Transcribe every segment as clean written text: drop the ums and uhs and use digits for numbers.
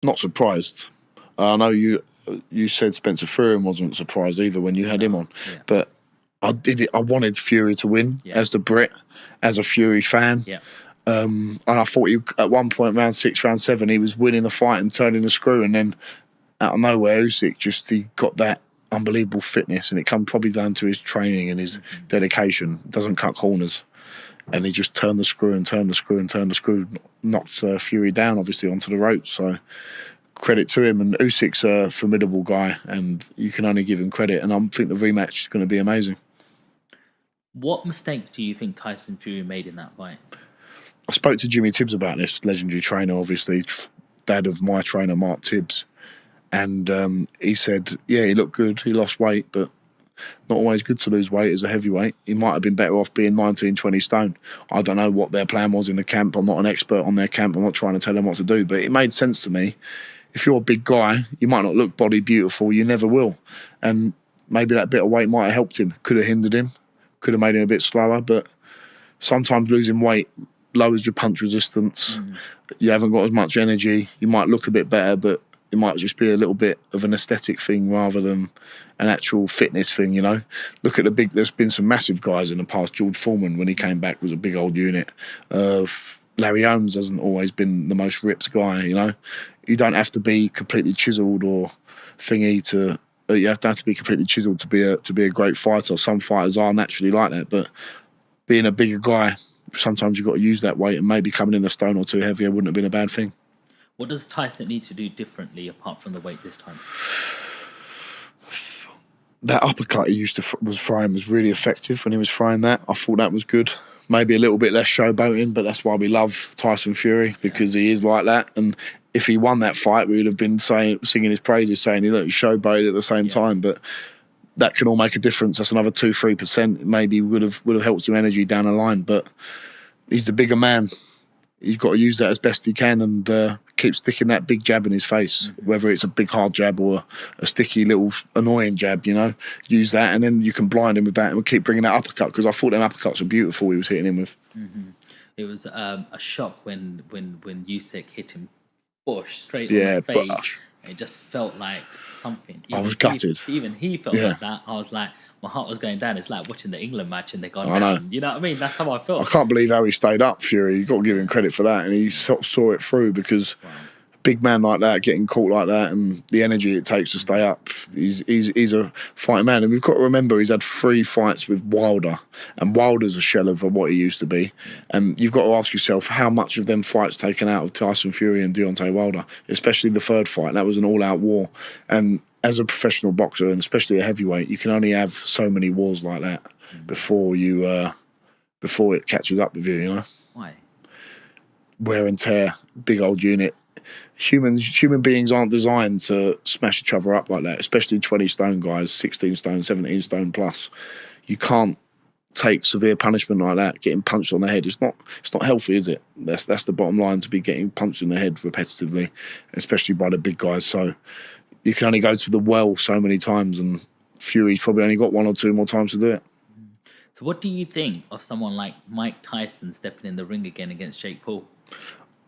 Not surprised. I know you said Spencer Fury wasn't surprised either when you had him on, but I did it. I wanted Fury to win as the Brit, as a Fury fan. Yeah. And I thought at one point, round 6, round 7, he was winning the fight and turning the screw, and then out of nowhere, Usyk he got that unbelievable fitness, and it come probably down to his training and his dedication. Doesn't cut corners, and he just turned the screw and turned the screw and turned the screw, knocked Fury down obviously onto the ropes. So credit to him, and Usyk's a formidable guy, and you can only give him credit. And I think the rematch is going to be amazing. What mistakes do you think Tyson Fury made in that fight? I spoke to Jimmy Tibbs about this, legendary trainer, obviously, dad of my trainer, Mark Tibbs. And he said, yeah, he looked good, he lost weight, but not always good to lose weight as a heavyweight. He might have been better off being 19, 20 stone. I don't know what their plan was in the camp. I'm not an expert on their camp. I'm not trying to tell them what to do, but it made sense to me. If you're a big guy, you might not look body beautiful, you never will. And maybe that bit of weight might have helped him, could have hindered him, could have made him a bit slower, but sometimes losing weight lowers your punch resistance. You haven't got as much energy. You might look a bit better, but it might just be a little bit of an aesthetic thing rather than an actual fitness thing, you know. Look at there's been some massive guys in the past. George Foreman, when he came back, was a big old unit. Larry Holmes hasn't always been the most ripped guy, you know. You don't have to be completely chiseled or thingy to. You have to be completely chiseled to be a great fighter. Some fighters are naturally like that, but being a bigger guy, sometimes you've got to use that weight, and maybe coming in a stone or two heavier wouldn't have been a bad thing. What does Tyson need to do differently apart from the weight this time? That uppercut he used to was throwing was really effective when he was throwing that. I thought that was good. Maybe a little bit less showboating, but that's why we love Tyson Fury, because he is like that. And if he won that fight, we would have been singing his praises, saying he showboated at the same time. But that can all make a difference. That's another 2-3%. Maybe would have helped some energy down the line. But he's the bigger man. He's got to use that as best he can and keep sticking that big jab in his face, whether it's a big hard jab or a sticky little annoying jab, you know. Use that, and then you can blind him with that, and we'll keep bringing that uppercut, because I thought them uppercuts were beautiful he was hitting him with. It was a shock when Usyk hit him straight on the face. But it just felt like something. I was gutted. Even he felt like that. I was like, my heart was going down. It's like watching the England match and they gone down. You know what I mean? That's how I felt. I can't believe how he stayed up, Fury. You've got to give him credit for that. And he saw it through, because a big man like that, getting caught like that, and the energy it takes to stay up, he's a fighting man. And we've got to remember he's had 3 fights with Wilder, and Wilder's a shell of what he used to be. And you've got to ask yourself, how much of them fights taken out of Tyson Fury and Deontay Wilder, especially the 3rd fight. That was an all-out war. And as a professional boxer, and especially a heavyweight, you can only have so many wars like that before it catches up with you, you know? Why? Wear and tear, big old unit. Human beings aren't designed to smash each other up like that, especially 20 stone guys, 16 stone, 17 stone plus. You can't take severe punishment like that, getting punched on the head. It's not healthy, is it? That's the bottom line, to be getting punched in the head repetitively, especially by the big guys. So you can only go to the well so many times, and Fury's probably only got 1 or 2 more times to do it. So what do you think of someone like Mike Tyson stepping in the ring again against Jake Paul?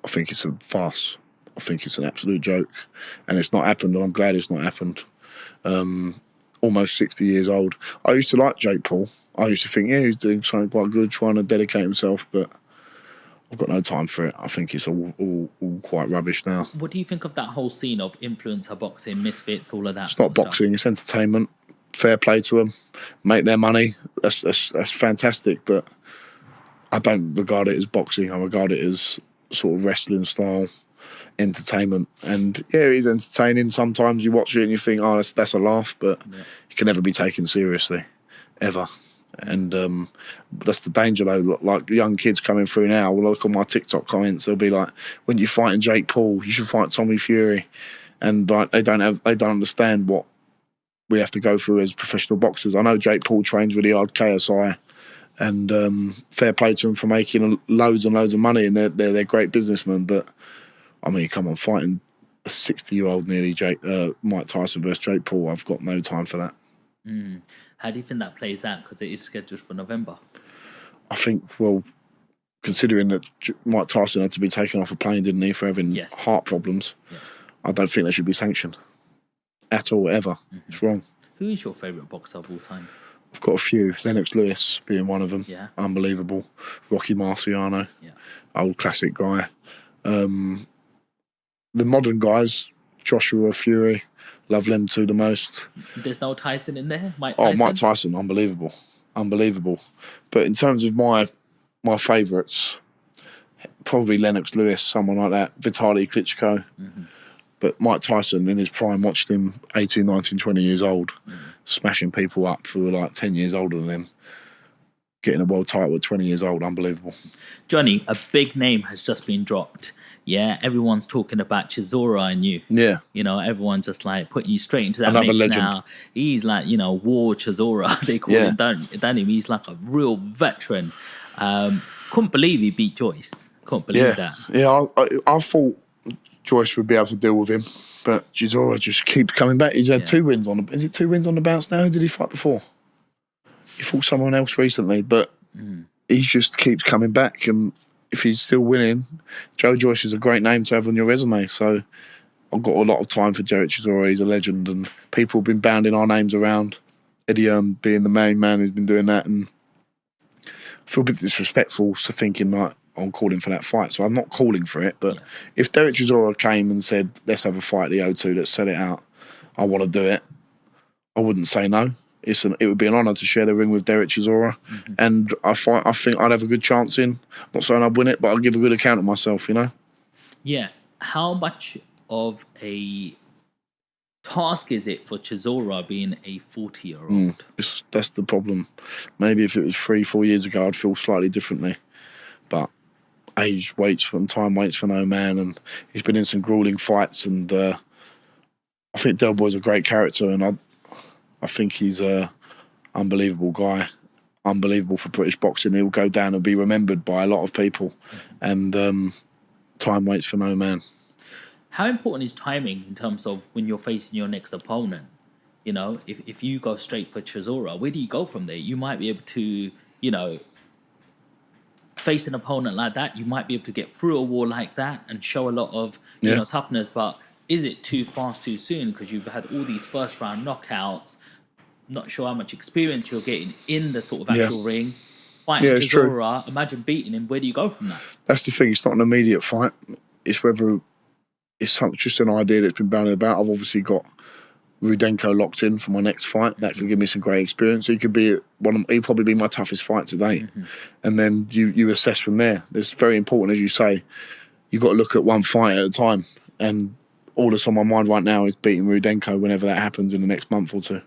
I think it's a farce. I think it's an absolute joke. And it's not happened, and I'm glad it's not happened. Almost 60 years old. I used to like Jake Paul. I used to think, he's doing something quite good, trying to dedicate himself, but I've got no time for it. I think it's all quite rubbish now. What do you think of that whole scene of influencer boxing, misfits, all of that? It's not boxing, it's entertainment. Fair play to them. Make their money. That's fantastic, but I don't regard it as boxing. I regard it as sort of wrestling style entertainment. And it is entertaining. Sometimes you watch it and you think, that's a laugh, but you can never be taken seriously, ever. And that's the danger, though. Like young kids coming through now, will look on my TikTok comments, they'll be like, when you're fighting Jake Paul, you should fight Tommy Fury. And like they don't understand what we have to go through as professional boxers. I know Jake Paul trains really hard, KSI, and fair play to him for making loads and loads of money, and they're great businessmen. But I mean, come on, fighting a 60-year-old nearly Mike Tyson versus Jake Paul, I've got no time for that. How do you think that plays out? Because it is scheduled for November. I think, well, considering that Mike Tyson had to be taken off a plane, didn't he, for having heart problems, I don't think they should be sanctioned at all, ever. It's wrong. Who is your favourite boxer of all time? I've got a few. Lennox Lewis being one of them. Yeah. Unbelievable. Rocky Marciano. Yeah. Old classic guy. The modern guys, Joshua, Fury, love them two the most. There's no Tyson in there? Mike Tyson? Oh, Mike Tyson, unbelievable. But in terms of my favourites, probably Lennox Lewis, someone like that. Vitaly Klitschko. But Mike Tyson, in his prime, watched him 18, 19, 20 years old, smashing people up who were like 10 years older than him, getting a world title at 20 years old. Unbelievable. Johnny, a big name has just been dropped. Yeah, everyone's talking about Chisora and you. Yeah. You know, everyone's just like putting you straight into that Another mix legend. now. He's like, you know, War Chisora, they call him, don't him? He's like a real veteran. Couldn't believe he beat Joyce. Couldn't believe that. Yeah, I thought Joyce would be able to deal with him, but Chisora just keeps coming back. He's had 2 wins on the... Is it 2 wins on the bounce now? Who did he fight before? He fought someone else recently, but he just keeps coming back, and if he's still winning, Joe Joyce is a great name to have on your resume. So I've got a lot of time for Derek Chisora. He's a legend, and people have been bounding our names around. Eddie Hearn being the main man who's been doing that, and I feel a bit disrespectful to thinking like I'm calling for that fight. So I'm not calling for it, but if Derek Chisora came and said, let's have a fight at the O2, let's set it out, I want to do it, I wouldn't say no. It would be an honour to share the ring with Derek Chisora, and I think I'd have a good chance in. Not saying I'd win it, but I'll give a good account of myself, you know? Yeah. How much of a task is it for Chisora being a 40-year-old? That's the problem. Maybe if it was 3-4 years ago, I'd feel slightly differently. But age waits for time waits for no man, and he's been in some grueling fights, and I think Del Boy's a great character, and I think he's a unbelievable guy, unbelievable for British boxing. He'll go down and be remembered by a lot of people, and time waits for no man. How important is timing in terms of when you're facing your next opponent? You know, if you go straight for Chisora, where do you go from there? You might be able to, you know, face an opponent like that. You might be able to get through a wall like that and show a lot of, you know, toughness. But is it too fast, too soon? Because you've had all these first-round knockouts. Not sure how much experience you're getting in the sort of actual ring. Fighting Chisora, imagine beating him. Where do you go from that? That's the thing. It's not an immediate fight. It's whether it's just an idea that's been bandied about. I've obviously got Rudenko locked in for my next fight. That could give me some great experience. He could be he'd probably be my toughest fight to date. And then you assess from there. It's very important, as you say. You've got to look at one fight at a time. And all that's on my mind right now is beating Rudenko whenever that happens in the next month or two.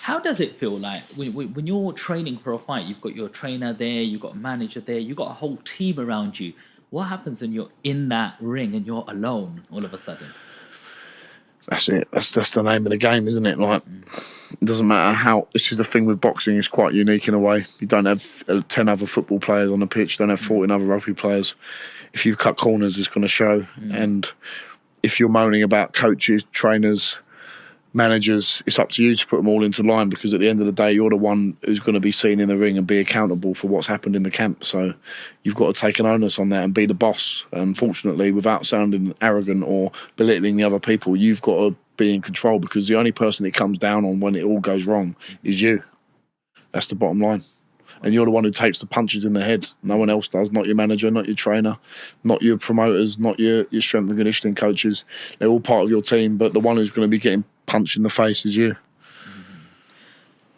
How does it feel like when you're training for a fight? You've got your trainer there, you've got a manager there, you've got a whole team around you. What happens when you're in that ring and you're alone all of a sudden? That's it. That's the name of the game, isn't it? Like, it doesn't matter how... This is the thing with boxing. It's quite unique in a way. You don't have 10 other football players on the pitch. You don't have 14 other rugby players. If you've cut corners, it's going to show. And if you're moaning about coaches, trainers, managers, it's up to you to put them all into line, because at the end of the day, you're the one who's going to be seen in the ring and be accountable for what's happened in the camp. So you've got to take an onus on that and be the boss. And fortunately, without sounding arrogant or belittling the other people, you've got to be in control, because the only person it comes down on when it all goes wrong is you. That's the bottom line. And you're the one who takes the punches in the head. No one else does. Not your manager, not your trainer, not your promoters, not your strength and conditioning coaches. They're all part of your team, but the one who's going to be getting punched in the face is you.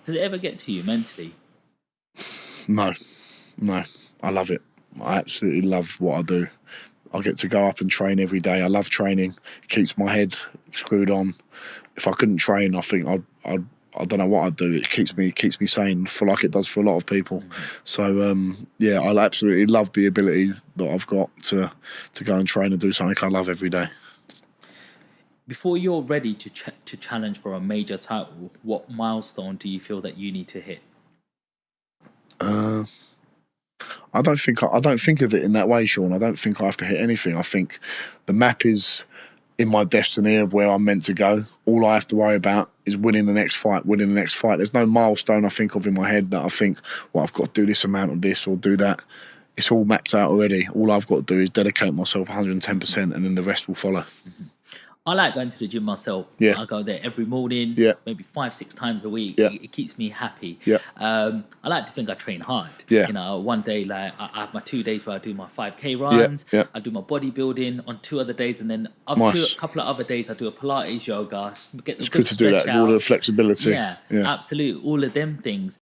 Does it ever get to you mentally? No. I love it. I absolutely love what I do. I get to go up and train every day. I love training. It keeps my head screwed on. If I couldn't train, I think I don't know what I'd do. It keeps me sane, for like it does for a lot of people. So yeah, I absolutely love the ability that I've got to go and train and do something I love every day. Before you're ready to challenge for a major title, what milestone do you feel that you need to hit? I don't think of it in that way, Sean. I don't think I have to hit anything. I think the map is in my destiny of where I'm meant to go. All I have to worry about is winning the next fight. There's no milestone I think of in my head that I think, well, I've got to do this amount of this or do that. It's all mapped out already. All I've got to do is dedicate myself 110%, and then the rest will follow. I like going to the gym myself. Yeah. I go there every morning, Yeah. maybe 5-6 times a week. Yeah. It keeps me happy. Yeah. I like to think I train hard. Yeah. You know, one day, like, I have my 2 days where I do my 5K runs. yeah. I do my bodybuilding on 2 other days, and then Nice. a couple of other days I do a Pilates, yoga, get the It's good to do stretch that. All out. the flexibility. Yeah, absolutely. All of them things.